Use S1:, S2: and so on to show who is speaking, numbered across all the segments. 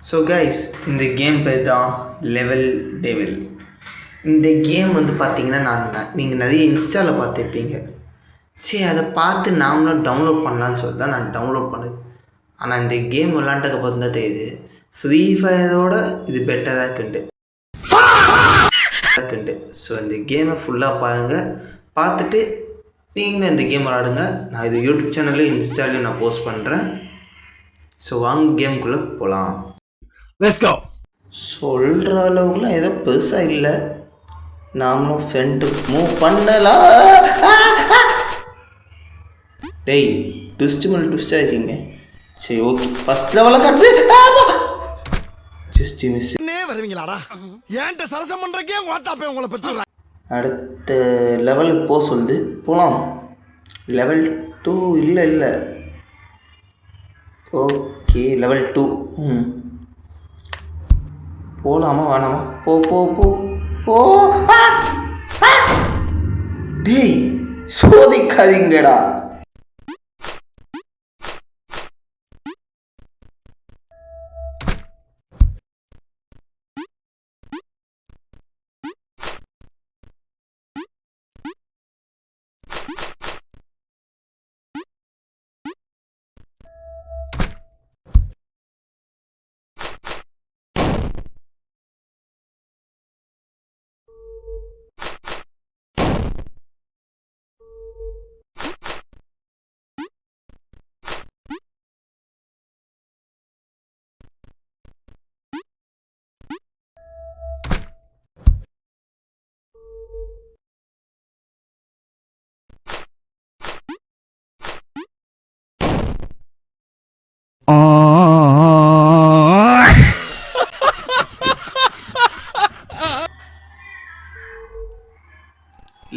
S1: So guys, இந்த game பேர் தான் லெவல் டெவில். இந்த கேம் வந்து பார்த்தீங்கன்னா நீங்கள் நிறைய இன்ஸ்டாவில் பார்த்துருப்பீங்க. சரி, அதை பார்த்து நாமளும் டவுன்லோட் பண்ணலான்னு சொல்லி தான் நான் டவுன்லோட் பண்ணுது. ஆனால் இந்த கேம் விளாண்டதுக்கு அப்புறம் தான் தெரியுது, ஃப்ரீ ஃபயரோட இது பெட்டராக இருக்குன்ட்டு. ஸோ இந்த கேமை ஃபுல்லாக பாருங்கள், பார்த்துட்டு நீங்களும் இந்த கேம் விளாடுங்க. நான் இது யூடியூப் சேனல்லையும் இன்ஸ்டாலையும் நான் போஸ்ட் பண்ணுறேன். ஸோ வாங்க கேமுக்குள்ளே போகலாம்.
S2: Let's go.
S1: சொல்கிற அளவுக்குலாம் ஏதோ பெருசாக இல்லை. நாமளும் ஃப்ரெண்டு மூவ் பண்ணலாம். டேய், ட்விஸ்ட்டு மேலே ட்விஸ்ட்டாக இருக்கீங்க. சரி, ஓகே, ஃபஸ்ட் லெவலில் கட்டு. Just miss.
S2: வருவீங்களாடா? ஏன்ட்ட சரசம் பண்றக்கே வாட்டாப்பே உங்களை பெற்று.
S1: அடுத்த லெவலுக்கு போக சொல்லுது, போகலாம். லெவல் 2 இல்லை. Okay, level 2. போகலாமா வேணாமா? போ போ போ போ. டேய், சோதிக்காதீங்கடா.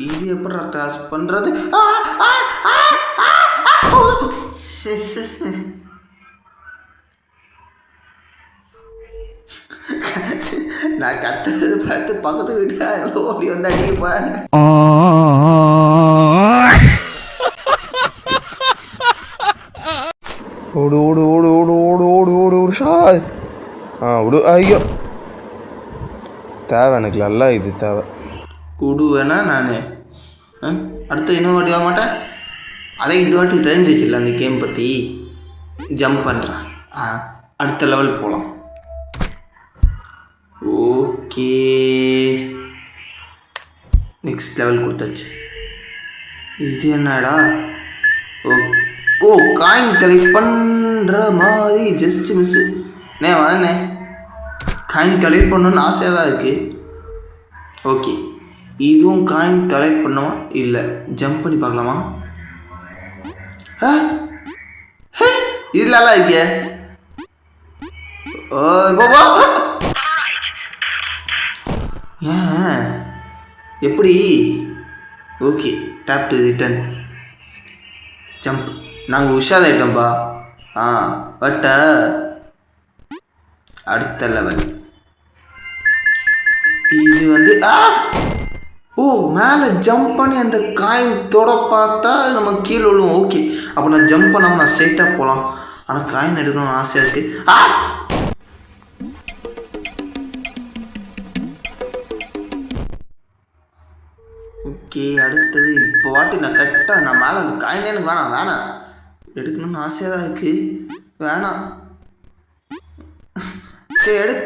S1: இது எப்படி கிராஸ் பண்ணுறது? நான் கத்துறது பார்த்து பக்கத்து வீட்டுல ஓடி வந்து அடிப்பாங்க.
S3: ஓடு ஓடு ஓடு ஓடு ஓடு ஓடு ஓடு ஓடு ஷாய். விடு. ஐயோ, தேவை எனக்கு நல்லா, இது தேவை.
S1: விடுவேனா நான்? அடுத்து இன்னும் வாட்டி வர மாட்டேன். அதே இந்த வாட்டி தெரிஞ்சிச்சில்ல அந்த கேம் பற்றி. ஜம்ப் பண்ணுறேன். அடுத்த லெவல் போகலாம். ஓகே, நெக்ஸ்ட் லெவல் கொடுத்தாச்சு. இது என்னடா? ஓ, காயின் கலெக்ட் பண்ணுற மாதிரி ஜஸ்ட் மிஸ்ஸு. வரண்ணே, காயின் கலெக்ட் பண்ணணுன்னு ஆசையாக தான் இருக்குது. ஓகே, இதுவும் காயின் கலெக்ட் பண்ணுமா? இல்லை, ஜம்ப் பண்ணி பார்க்கலாமா? இதுலலாம் இருக்கே. ஏன் எப்படி? Okay, tap to return jump. நாங்கள் உஷாராயிட்டோம்பா. பட் அடுத்த லெவல் இது வந்து மேலே ஜம்ப் பண்ணி அந்த காயின் தொட பார்த்தா நம்ம கீழே விழுவோம். ஓகே, அப்போ நான் ஜம்ப் பண்ணாமல் நான் ஸ்ட்ரைட்டாக போகலாம். ஆனால் காயின் எடுக்கணும்னு ஆசையாக இருக்குது. ஓகே, அடுத்தது இப்போ வாட்டி நான் கரெக்டாக நான் மேலே அந்த காயினே எனக்கு வேணாம் எடுக்கணும்னு ஆசையாக தான் இருக்குது. வேணாம். சரி,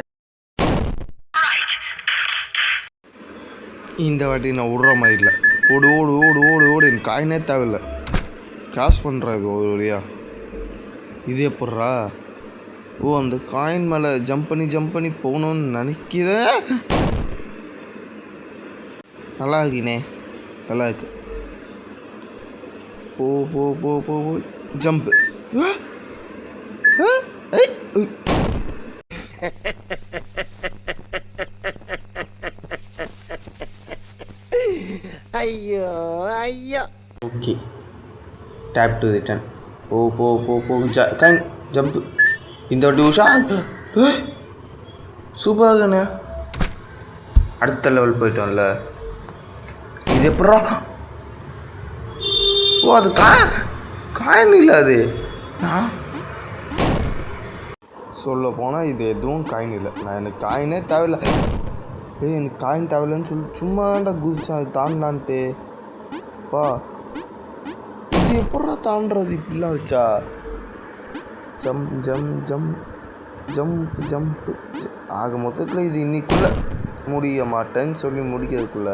S3: இந்த வாட்டி நான் விட்ற மாதிரி இல்லை. ஓடு ஓடு ஓடு ஓடு ஓடு. எனக்கு காயினே தேவையில்லை. கிராஸ் பண்ணுறது ஒரு வழியா. இது எப்பட்றா? அந்த காயின் மேலே ஜம்ப் பண்ணி போகணுன்னு நினைக்கிறேன். நல்லா இருக்குண்ணே, நல்லா இருக்கு. போ போ போ போ போ ஜம்ப்.
S2: ஐயோ ஐயோ.
S1: Okay, tap to return. போ போ போ போ காயின் ஜம்ப். இந்த வாட்டி உஷா சூப்பராக இருக்குண்ணே. அடுத்த லெவல் போயிட்டோம்ல. இது எப்படா? அது காயின் இல்லை. அது
S3: சொல்ல போனால் இது எதுவும் காயின் இல்லை. எனக்கு காயினே தேவையில்லை. எனக்கு காயின் தேவையில்லைன்னு சொல்லி சும்மா தான்டா குதிச்சான் அது தாண்டான்ட்டு. பா இது எப்படா தாண்டுறது இப்படிலாம் வச்சா? Jump jump jump jump jump. ஆக மொத்தத்தில் இது இன்னைக்குள்ளே முடிய மாட்டேன்னு சொல்லி முடிக்கிறதுக்குள்ள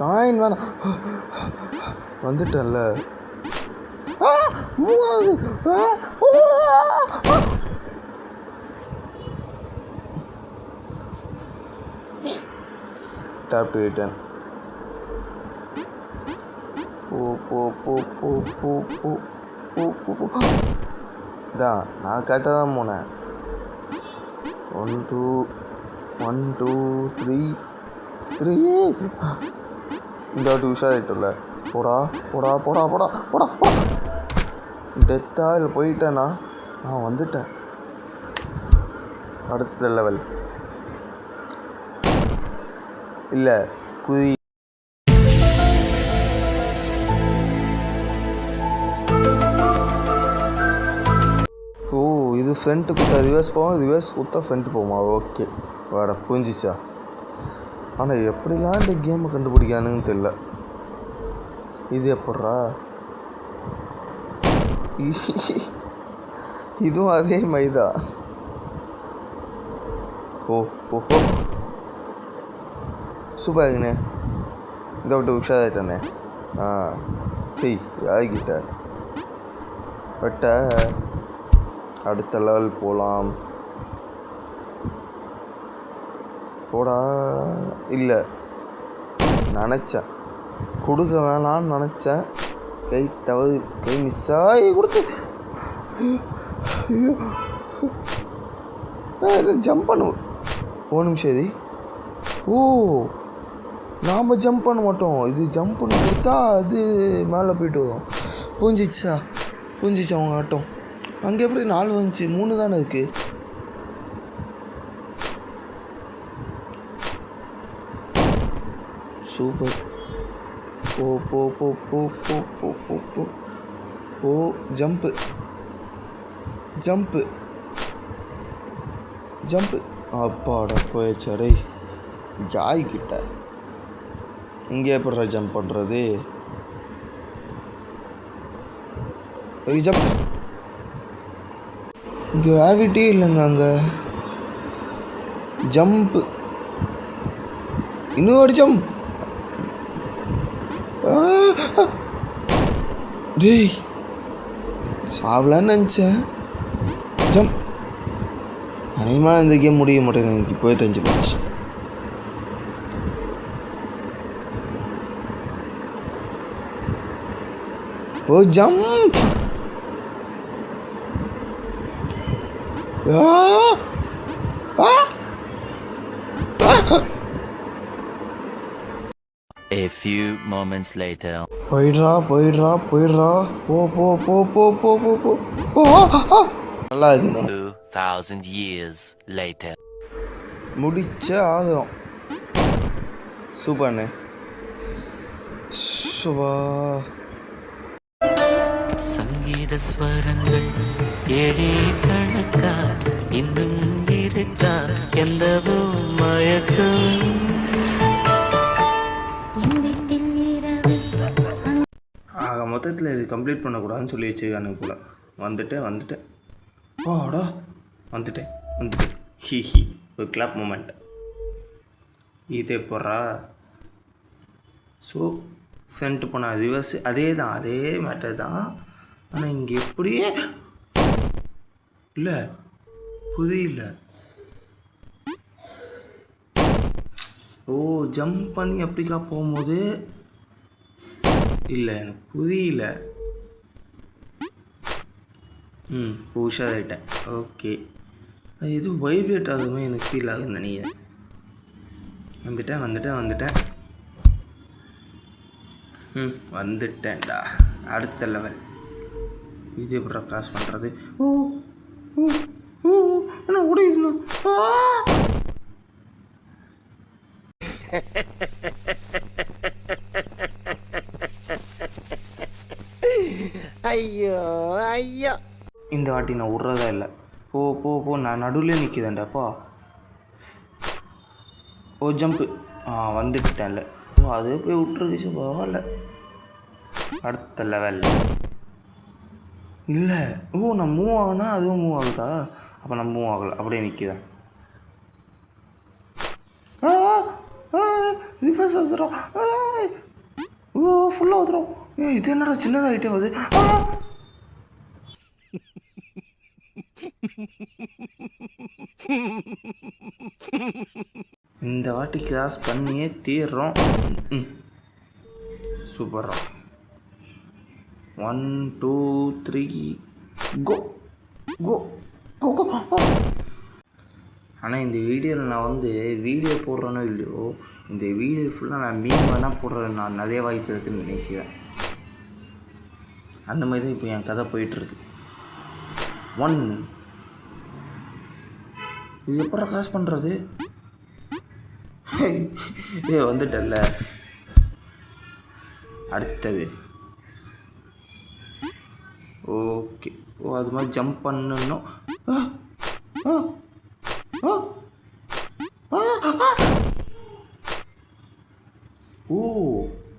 S3: காயின் வேணாம். வந்துட்டேன்ல. Tap to return. போ போ போ போ போ போ போ போ போ. தான் நான் கரெக்டாக தான் போனேன். 1 2 3 இந்த வாட்டி உஷாராயிட்டல. போடா போடா போடா போடா போடா போடா. டெத்தா இல்லை போயிட்டேனா? நான் வந்துட்டேன். அடுத்த லெவல் இல்லை குதி. ஓ இது ஃப்ரண்ட்டு குத்தா ரிவர்ஸ் போகும், ரிவர்ஸ் குத்தா ஃப்ரண்ட்டு போகுமா? ஓகே வாடா புரிஞ்சிச்சா. ஆனால் எப்படிலாம் இந்த கேமை கண்டுபிடிக்கானுன்னு தெரில. இது எப்பட்றா? இதுவும் அதே மைதா. ஓ ஓஹோ சூப்பர் இருக்குண்ணே. இதை விட்டு உஷாராயிட்டானே. சரி யாருக்கிட்ட பட்ட அடுத்த லெவல் போகலாம். போடா. இல்லை நினச்சேன் கொடுக்க வேணான்னு நினச்சேன். கை தவறு, கை மிஸ் ஆகி கொடுத்து. ஜம்ப் பண்ணுவோம். ஒரு நிமிஷம். இது ஓ நாம் ஜம்ப் பண்ண மாட்டோம். இது ஜம்ப் பண்ணி கொடுத்தா அது மேலே போய்ட்டு வரும். புரிஞ்சிச்சா அவங்க ஆட்டம். அங்கே எப்படி 4 வந்துச்சு? 3 தானே இருக்குது. சூப்பர். போ போ போ போ போ போ போ போ போ. Jump jump jump. அப்பாடா போயச்சடை. ஜாய்கிட்ட இங்கே எப்படா ஜம்ப் பண்ணுறது? ஜம்ப். கிராவிட்டி இல்லைங்க அங்கே. ஜம்ப்பு. இன்னொரு ஜம்ப். டேய் சாவலான்னு நினச்சேன். ஜம்ப். அனைவரும் இந்த கேம் முடிய மாட்டேங்க. எனக்கு இப்போவே தெரிஞ்சு போச்சு. ஓ jump.
S4: A few moments later.
S3: போயிடுறா போயிடுறா போயிடுறா. போ போ போ போ போ போ போ போ. நல்லா இருக்குண்ணே.
S4: 2000 years later.
S3: முடிச்ச ஆகும். சூப்பர்ண்ணே. சுபா.
S5: சங்கீத ஸ்வரங்கள் ஏழே கணக்கா இன்னும் இருக்கா எந்தவோ மயக்கம்.
S3: ஆக மொத்தத்தில் இது கம்ப்ளீட் பண்ணக்கூடாதுன்னு சொல்லி வச்சுக்கானுங்க போல. வந்துட்டேன் ஆடா வந்துட்டேன் ஹி ஒரு கிளாப் மூமெண்ட். இது எப்பட்றா? ஸோ ஃப்ரண்ட் போனால் ரிவர்ஸ் அதே மேட்டர் தான். ஆனால் இங்கே எப்படியே இல்லை புரியல. ஓ ஜம்ப் பண்ணி எப்படிக்கா போகும்போது இல்லை எனக்கு புரியல. உஷாராயிட்டேன். ஓகே அது எதுவும் வைப்ரேட் ஆகுமே எனக்கு ஃபீல் ஆகுதுன்னு நினைக்கிறேன். வந்துட்டேன்டா. அடுத்த லெவல். இது எப்படி கிராஸ் பண்ணுறது? ஓ ஓ ஓ என்ன ஓடிடுண்ணா.
S2: ஐயோ ஐயோ.
S1: இந்த வாட்டி நான் விட்றதா இல்லை. போ போ போ, நான் நடுவில் நிற்கிதேன்டாப்பா. ஓ ஜம்ப்பு. வந்துட்டேன்ல. அதே போய் விட்டுருச்சு. பரவாயில்ல. அடுத்த லெவல் இல்லை. நான் மூவ் ஆகுனா அதுவும் மூவ் ஆகுதா? அப்போ நான் மூவ் ஆகலை, அப்படியே நிற்கிதேன். ரிவர்ஸ் வந்துடும். ஃபுல்லாக வந்துடும். இது என்னடா சின்னதாகிட்டே வருது. இந்த வாட்டி கிராஸ் பண்ணியே தீர்றோம். சூப்பரா. 1 2 3 கோ கோ கோ கோ. ஆனால் இந்த வீடியோவில் நான் வீடியோ போடுறேனோ இல்லையோ, இந்த வீடியோ ஃபுல்லாக நான் மீன் வேணால் போடுறேன். நான் நிறைய வாய்ப்பு இருக்குதுன்னு நினைக்கிறேன். அந்த மாதிரி தான் இப்போ என் கதை போயிட்டுருக்கு. 1 இது எப்போ காசு பண்ணுறது? வந்துட்டல்ல. அடுத்தது ஓகே. அது மாதிரி ஜம்ப் பண்ணணும்.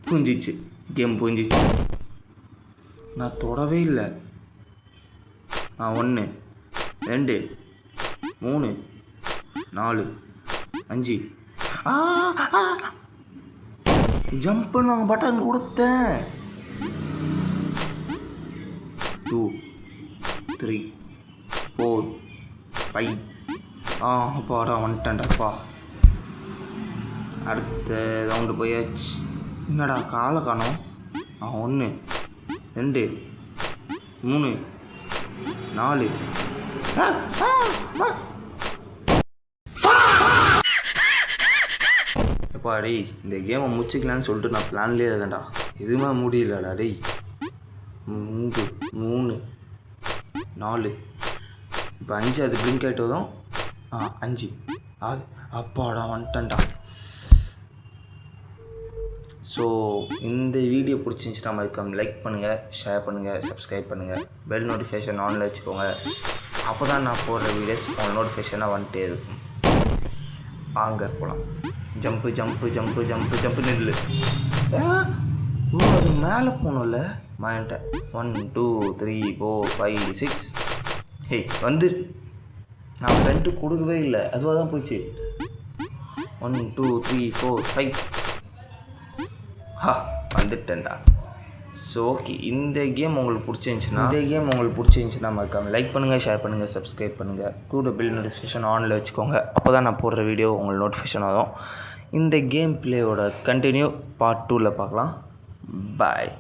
S1: புரிஞ்சிச்சு, கேம் புரிஞ்சிச்சு. நான் தொடவே இல்லை. 1 2 3 4 5 ஜம்ப்பு நான் பட்டன் கொடுத்தேன். 2 3 4 5 அப்பாடா வந்துட்டேன்டாப்பா. அடுத்த ரவுண்டு போயாச்சு. என்னடா காலை காணோம்? 1 2 3 4 எப்பா டேய், இந்த கேமை முடிச்சிக்கலான்னு சொல்லிட்டு நான் பிளான்லேயே இருக்கேன்டா. எதுவுமே முடியலடா டேய். 3 3 4 இப்போ 5 அது பிளிங்க் ஆகிட்டு வரும். 5 அது அப்பாடா வந்துட்டேன்டா. ஸோ இந்த வீடியோ பிடிச்சிருந்துச்சுன்னா மறக்காம லைக் பண்ணுங்கள், ஷேர் பண்ணுங்கள், சப்ஸ்கிரைப் பண்ணுங்கள், பெல் நோட்டிஃபிகேஷன் ஆனில் வச்சுக்கோங்க. அப்போ தான் நான் போடுற வீடியோஸ் உங்கள் நோட்டிஃபிகேஷனாக வந்துட்டே இருக்கும். வாங்க போகலாம். Jump jump jump jump jump நில்லு. அது மேலே போகணும்ல, மாட்டேன். 1 2 3 4 5 6 வந்து நான் ஃப்ரெண்ட்டு கொடுக்கவே இல்லை, அதுவாக தான் போச்சு. 1 2 3 4 5 வந்துட்டேன்டா. ஸோ ஓகே, இந்த கேம் உங்களுக்கு பிடிச்சிருந்துச்சுன்னா மறக்காம லைக் பண்ணுங்கள், ஷேர் பண்ணுங்கள், சப்ஸ்கிரைப் பண்ணுங்கள், கூட பில் நோட்டிஃபிகேஷன் ஆனில் வச்சுக்கோங்க. அப்போ தான் நான் போடுற வீடியோ உங்களுக்கு நோட்டிஃபிகேஷன் வரும். இந்த கேம் பிளேயோட கண்டினியூ பார்ட் 2ல் பார்க்கலாம். பாய்.